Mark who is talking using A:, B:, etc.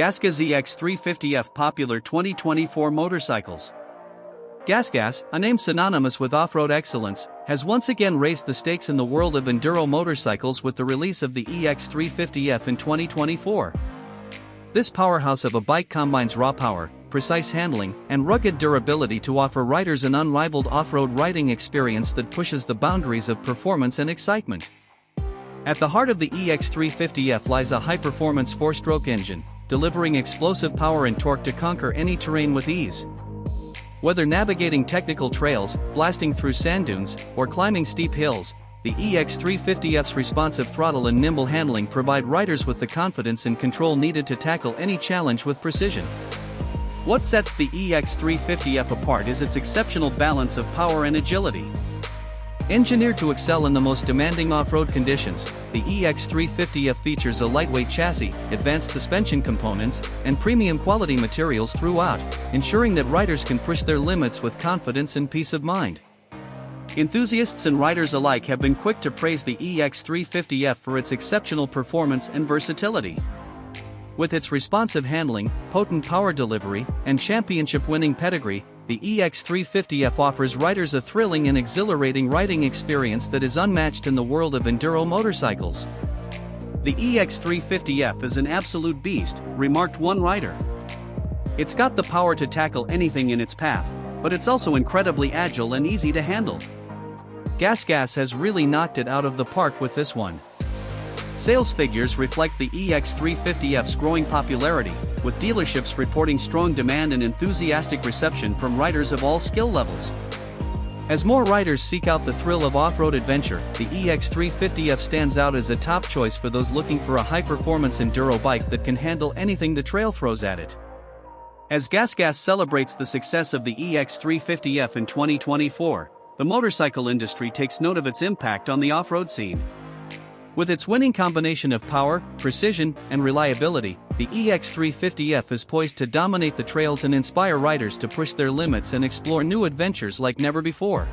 A: GasGas EX350F popular 2024 motorcycles. GasGas, a name synonymous with off-road excellence, has once again raised the stakes in the world of enduro motorcycles with the release of the EX350F in 2024. This powerhouse of a bike combines raw power, precise handling, and rugged durability to offer riders an unrivaled off-road riding experience that pushes the boundaries of performance and excitement. At the heart of the EX350F lies a high-performance 4-stroke engine, delivering explosive power and torque to conquer any terrain with ease. Whether navigating technical trails, blasting through sand dunes, or climbing steep hills, the EX350F's responsive throttle and nimble handling provide riders with the confidence and control needed to tackle any challenge with precision. What sets the EX350F apart is its exceptional balance of power and agility. Engineered to excel in the most demanding off-road conditions, the EX350F features a lightweight chassis, advanced suspension components, and premium quality materials throughout, ensuring that riders can push their limits with confidence and peace of mind. Enthusiasts and riders alike have been quick to praise the EX350F for its exceptional performance and versatility. With its responsive handling, potent power delivery, and championship-winning pedigree, the EX350F offers riders a thrilling and exhilarating riding experience that is unmatched in the world of enduro motorcycles. The EX350F is an absolute beast, remarked one rider. It's got the power to tackle anything in its path, but it's also incredibly agile and easy to handle. GasGas has really knocked it out of the park with this one. Sales figures reflect the EX350F's growing popularity, with dealerships reporting strong demand and enthusiastic reception from riders of all skill levels. As more riders seek out the thrill of off-road adventure, the EX350F stands out as a top choice for those looking for a high-performance enduro bike that can handle anything the trail throws at it. As GasGas celebrates the success of the EX350F in 2024, the motorcycle industry takes note of its impact on the off-road scene. With its winning combination of power, precision, and reliability, the EX350F is poised to dominate the trails and inspire riders to push their limits and explore new adventures like never before.